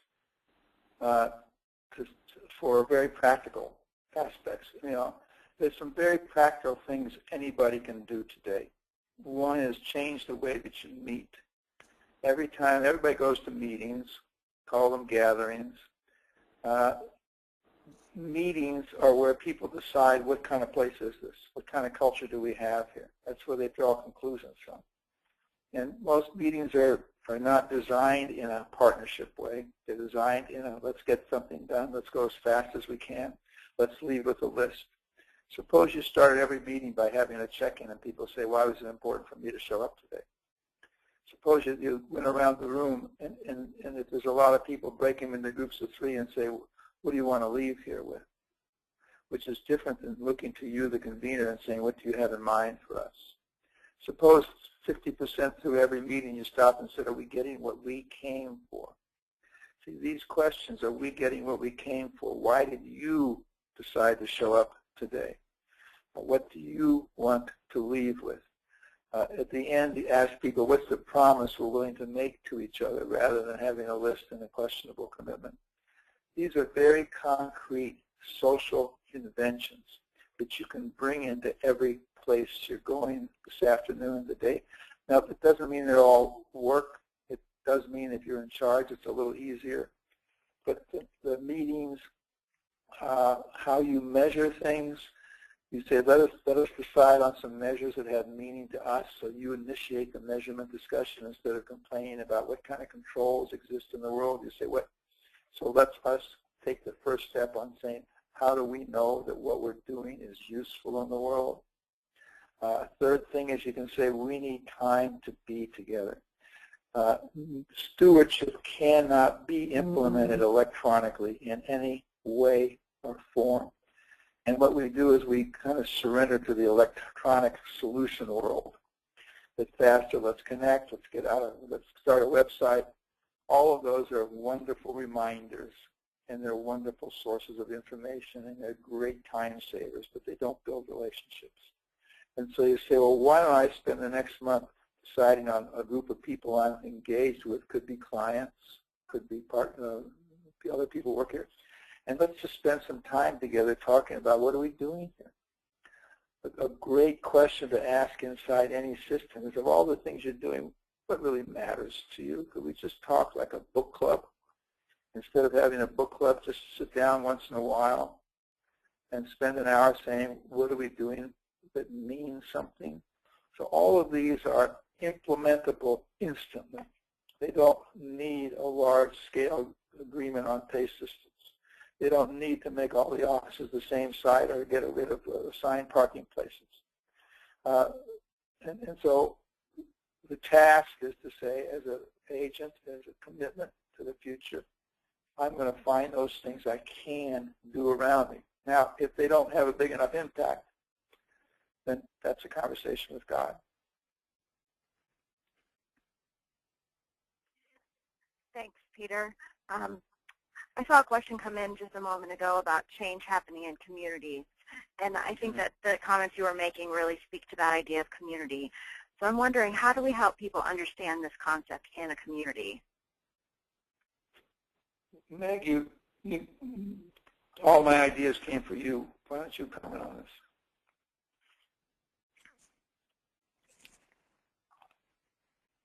for very practical aspects. You know, there's some very practical things anybody can do today. One is change the way that you meet. Every time everybody goes to meetings, call them gatherings. Meetings are where people decide what kind of place is this, what kind of culture do we have here. That's where they draw conclusions from. And most meetings are not designed in a partnership way. They're designed in a let's get something done, let's go as fast as we can, let's leave with a list. Suppose you started every meeting by having a check-in and people say, why was it important for me to show up today? Suppose you went around the room and if there's a lot of people, break them into groups of 3 and say, what do you want to leave here with? Which is different than looking to you, the convener, and saying, what do you have in mind for us? Suppose 50% through every meeting you stop and said, are we getting what we came for? See, these questions, are we getting what we came for? Why did you decide to show up today? What do you want to leave with? At the end, you ask people, what's the promise we're willing to make to each other rather than having a list and a questionable commitment? These are very concrete social inventions that you can bring into every place you're going this afternoon, today. Now, it doesn't mean they all work. It does mean if you're in charge, it's a little easier. But the meetings, how you measure things, you say, let us decide on some measures that have meaning to us. So you initiate the measurement discussion instead of complaining about what kind of controls exist in the world. You say, what? So let's us take the first step on saying, how do we know that what we're doing is useful in the world? Third thing is you can say, we need time to be together. Stewardship cannot be implemented electronically in any way or form. And what we do is we kind of surrender to the electronic solution world. It's faster, let's connect, let's start a website. All of those are wonderful reminders, and they're wonderful sources of information, and they're great time savers, but they don't build relationships. And so you say, well, why don't I spend the next month deciding on a group of people I'm engaged with? Could be clients, could be other people work here. And let's just spend some time together talking about what are we doing here. A great question to ask inside any system is, of all the things you're doing, what really matters to you? Could we just talk like a book club? Instead of having a book club, just sit down once in a while and spend an hour saying, what are we doing that means something? So all of these are implementable instantly. They don't need a large-scale agreement on pay systems. They don't need to make all the offices the same site or get rid of assigned parking places. And so the task is to say, as an agent, as a commitment to the future, I'm going to find those things I can do around me. Now, if they don't have a big enough impact, then that's a conversation with God. Peter. I saw a question come in just a moment ago about change happening in communities. And I think that the comments you were making really speak to that idea of community. So I'm wondering, how do we help people understand this concept in a community? Meg, all my ideas came from you. Why don't you comment on this?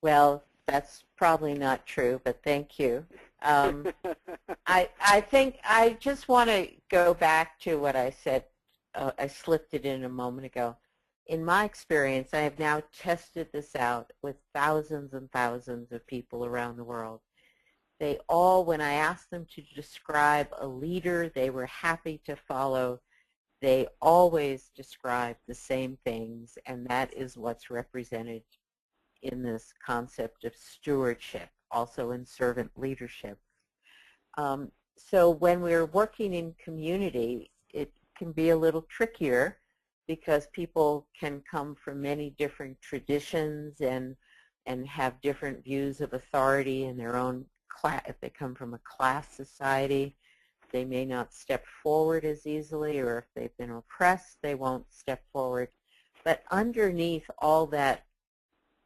Well, that's probably not true, but thank you. I think I just want to go back to what I said. I slipped it in a moment ago. In my experience, I have now tested this out with thousands and thousands of people around the world. They all, when I asked them to describe a leader they were happy to follow, they always describe the same things, and that is what's represented in this concept of stewardship, also in servant leadership. So when we're working in community, it can be a little trickier because people can come from many different traditions and have different views of authority in their own class. If they come from a class society, they may not step forward as easily, or if they've been oppressed, they won't step forward. But underneath all that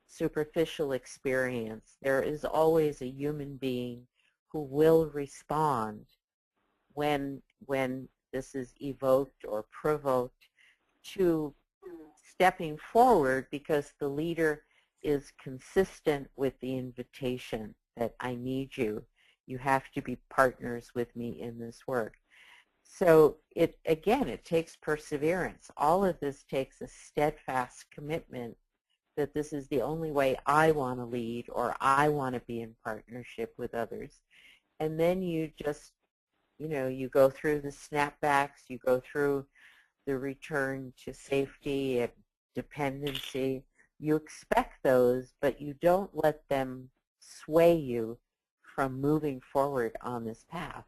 superficial experience, there is always a human being who will respond when this is evoked or provoked to stepping forward, because the leader is consistent with the invitation that I need you. You have to be partners with me in this work. So again, it takes perseverance. All of this takes a steadfast commitment that this is the only way I want to lead, or I want to be in partnership with others. And then you just, you go through the snapbacks, you go through the return to safety and dependency. You expect those, but you don't let them sway you from moving forward on this path.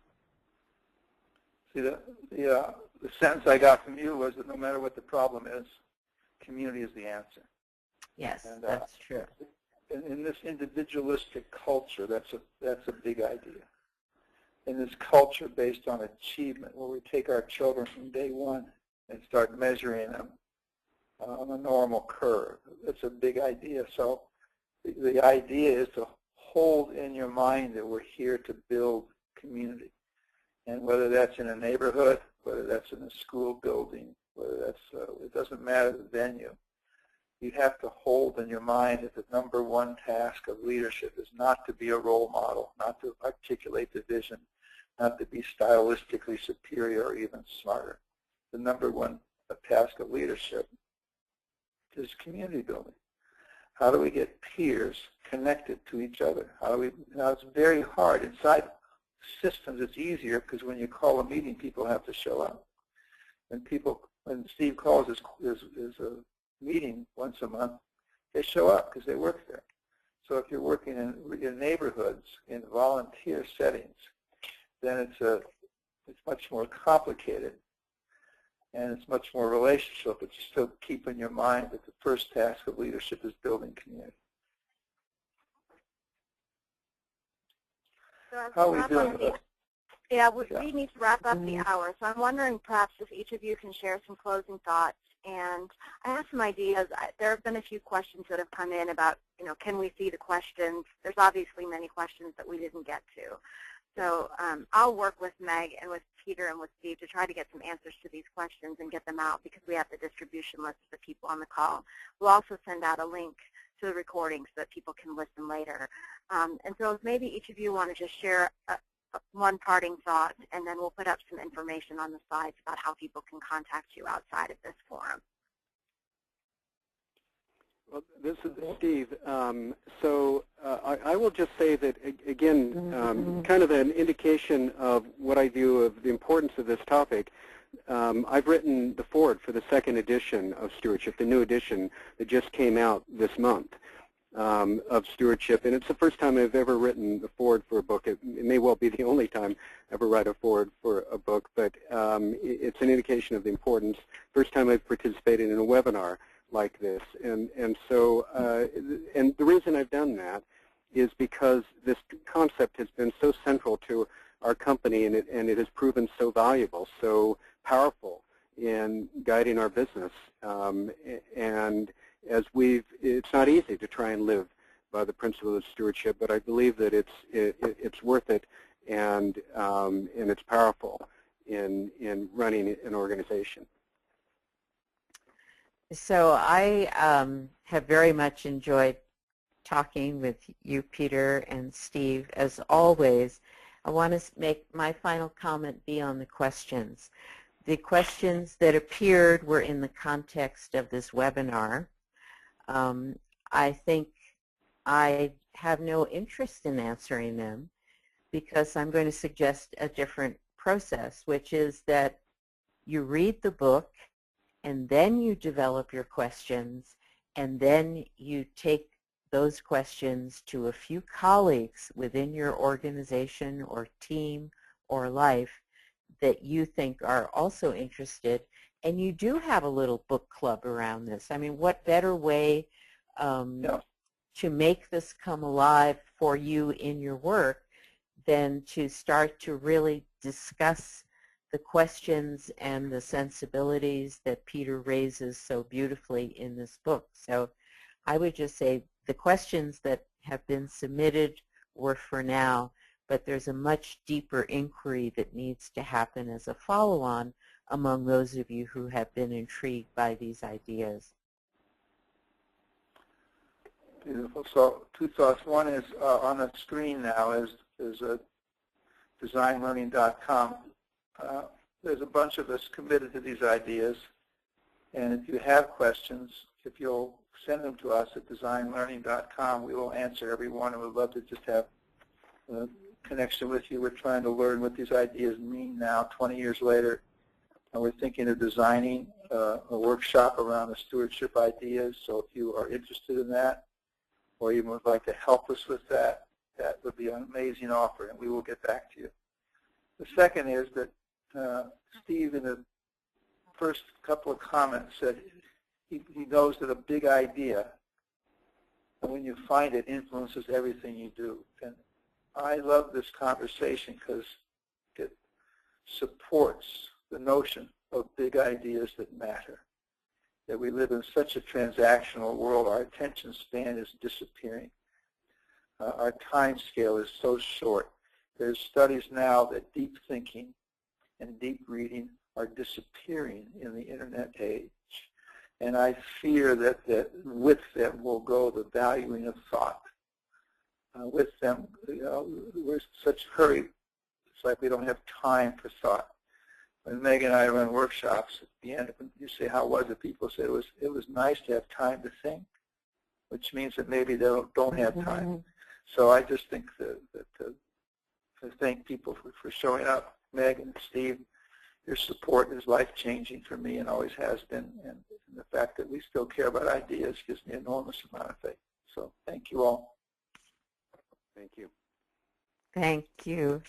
See, the sentence I got from you was that no matter what the problem is, community is the answer. Yes, and, that's true. In this individualistic culture, that's a big idea. In this culture based on achievement, where we take our children from day one and start measuring them on a normal curve, that's a big idea. So the idea is to hold in your mind that we're here to build community. And whether that's in a neighborhood, whether that's in a school building, whether that's, it doesn't matter the venue. You have to hold in your mind that the number one task of leadership is not to be a role model, not to articulate the vision, not to be stylistically superior or even smarter. The number one task of leadership is community building. How do we get peers connected to each other? Now it's very hard. Inside systems it's easier because when you call a meeting, people have to show up. When Steve calls his meeting once a month, they show up because they work there. So if you're working in neighborhoods, in volunteer settings, then it's much more complicated and it's much more relational, but you still keep in your mind that the first task of leadership is building community. So how are we doing with it? Yeah, we need to wrap up the hour. So I'm wondering perhaps if each of you can share some closing thoughts. And I have some ideas. There have been a few questions that have come in about, can we see the questions? There's obviously many questions that we didn't get to. So I'll work with Meg and with Peter and with Steve to try to get some answers to these questions and get them out, because we have the distribution list of the people on the call. We'll also send out a link to the recording so that people can listen later. And so maybe each of you want to just share one parting thought, and then we'll put up some information on the slides about how people can contact you outside of this forum. Well, this is Steve. I will just say that, again, kind of an indication of what I view of the importance of this topic. I've written the foreword for the second edition of Stewardship, the new edition that just came out this month of Stewardship. And it's the first time I've ever written the foreword for a book. It may well be the only time I ever write a foreword for a book, but it's an indication of the importance. First time I've participated in a webinar like this. And the reason I've done that is because this concept has been so central to our company, and it has proven so valuable, so powerful in guiding our business. And as it's not easy to try and live by the principle of stewardship, but I believe that it's worth it, and it's powerful in running an organization. So I have very much enjoyed talking with you, Peter and Steve. As always, I want to make my final comment be on the questions. The questions that appeared were in the context of this webinar. I think I have no interest in answering them because I'm going to suggest a different process, which is that you read the book and then you develop your questions, and then you take those questions to a few colleagues within your organization or team or life that you think are also interested, and you do have a little book club around this. I mean, what better way to make this come alive for you in your work than to start to really discuss the questions and the sensibilities that Peter raises so beautifully in this book. So I would just say the questions that have been submitted were for now, but there's a much deeper inquiry that needs to happen as a follow-on among those of you who have been intrigued by these ideas. Beautiful. So two thoughts. One is on the screen now is designlearning.com. There's a bunch of us committed to these ideas, and if you have questions, if you'll send them to us at designlearning.com, we will answer every one, and we'd love to just have a connection with you. We're trying to learn what these ideas mean now, 20 years later. And we're thinking of designing a workshop around the stewardship ideas, so if you are interested in that, or even would like to help us with that, that would be an amazing offer, and we will get back to you. The second is that Steve, in the first couple of comments, said he knows that a big idea, when you find it, influences everything you do. And I love this conversation because it supports the notion of big ideas that matter. That we live in such a transactional world, our attention span is disappearing. Our time scale is so short. There's studies now that deep thinking and deep reading are disappearing in the internet age. And I fear that with them will go the valuing of thought. With them, we're in such a hurry, it's like we don't have time for thought. When Meg and I run workshops, at the end, when you say, how was it? People say it was nice to have time to think, which means that maybe they don't have time. So I just think to thank people for showing up. Meg and Steve, your support is life-changing for me and always has been. And the fact that we still care about ideas gives me an enormous amount of faith. So thank you all. Thank you. Thank you.